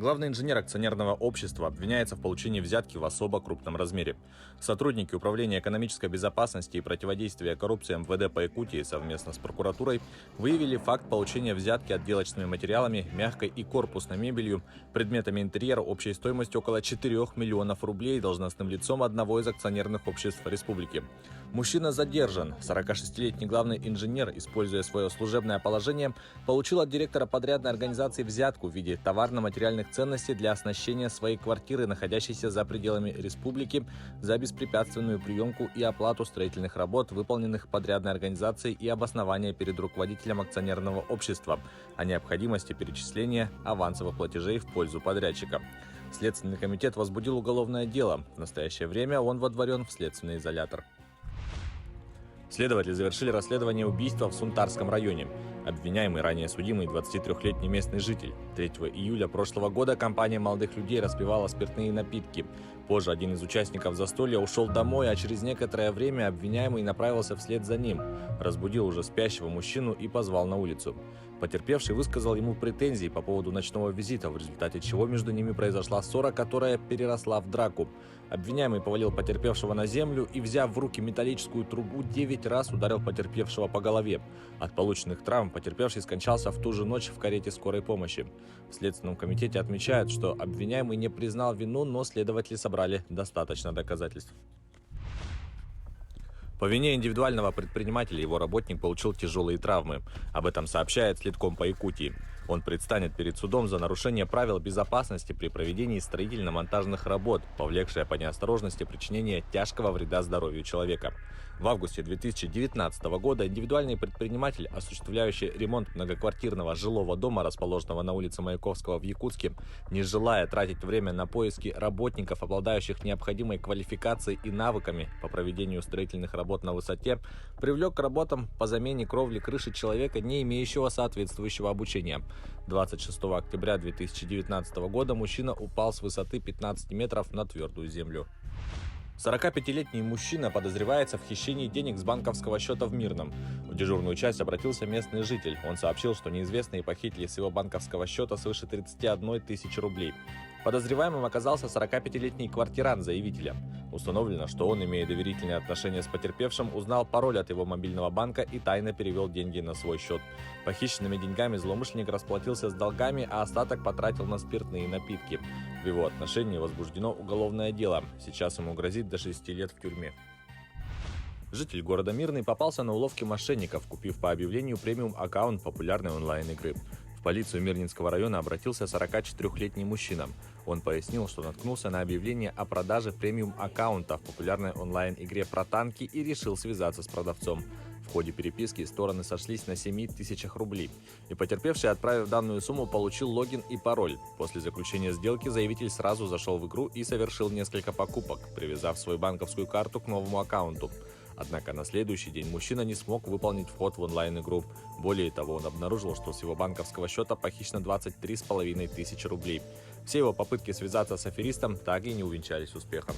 Главный инженер акционерного общества обвиняется в получении взятки в особо крупном размере. Сотрудники Управления экономической безопасности и противодействия коррупции МВД по Якутии совместно с прокуратурой выявили факт получения взятки отделочными материалами, мягкой и корпусной мебелью, предметами интерьера общей стоимостью около 4 миллионов рублей должностным лицом одного из акционерных обществ республики. Мужчина задержан. 46-летний главный инженер, используя свое служебное положение, получил от директора подрядной организации взятку в виде товарно-материальных ценностей для оснащения своей квартиры, находящейся за пределами республики, за беспрепятственную приемку и оплату строительных работ, выполненных подрядной организацией, и обоснование перед руководителем акционерного общества о необходимости перечисления авансовых платежей в пользу подрядчика. Следственный комитет возбудил уголовное дело. В настоящее время он водворен в следственный изолятор. Следователи завершили расследование убийства в Сунтарском районе. Обвиняемый, ранее судимый 23-летний местный житель. 3 июля прошлого года компания молодых людей распивала спиртные напитки. Позже один из участников застолья ушел домой, а через некоторое время обвиняемый направился вслед за ним. Разбудил уже спящего мужчину и позвал на улицу. Потерпевший высказал ему претензии по поводу ночного визита, в результате чего между ними произошла ссора, которая переросла в драку. Обвиняемый повалил потерпевшего на землю и, взяв в руки металлическую трубу, 9 раз ударил потерпевшего по голове. От полученных травм потерпевший скончался в ту же ночь в карете скорой помощи. В Следственном комитете отмечают, что обвиняемый не признал вину, но следователи собрали достаточно доказательств. По вине индивидуального предпринимателя его работник получил тяжелые травмы. Об этом сообщает Следком по Якутии. Он предстанет перед судом за нарушение правил безопасности при проведении строительно-монтажных работ, повлекшее по неосторожности причинение тяжкого вреда здоровью человека. В августе 2019 года индивидуальный предприниматель, осуществляющий ремонт многоквартирного жилого дома, расположенного на улице Маяковского в Якутске, не желая тратить время на поиски работников, обладающих необходимой квалификацией и навыками по проведению строительных работ на высоте, привлек к работам по замене кровли крыши человека, не имеющего соответствующего обучения. 26 октября 2019 года мужчина упал с высоты 15 метров на твердую землю. 45-летний мужчина подозревается в хищении денег с банковского счета в Мирном. В дежурную часть обратился местный житель. Он сообщил, что неизвестные похитили с его банковского счета свыше 31 тысячи рублей. Подозреваемым оказался 45-летний квартирант заявителя. Установлено, что он, имея доверительные отношения с потерпевшим, узнал пароль от его мобильного банка и тайно перевел деньги на свой счет. Похищенными деньгами злоумышленник расплатился с долгами, а остаток потратил на спиртные напитки. В его отношении возбуждено уголовное дело. Сейчас ему грозит до 6 лет в тюрьме. Житель города Мирный попался на уловки мошенников, купив по объявлению премиум-аккаунт популярной онлайн-игры. В полицию Мирнинского района обратился 44-летний мужчина. Он пояснил, что наткнулся на объявление о продаже премиум-аккаунта в популярной онлайн-игре про танки и решил связаться с продавцом. В ходе переписки стороны сошлись на 7 тысячах рублей. И потерпевший, отправив данную сумму, получил логин и пароль. После заключения сделки заявитель сразу зашел в игру и совершил несколько покупок, привязав свою банковскую карту к новому аккаунту. Однако на следующий день мужчина не смог выполнить вход в онлайн-игру. Более того, он обнаружил, что с его банковского счета похищено 23,5 тысячи рублей. Все его попытки связаться с аферистом так и не увенчались успехом.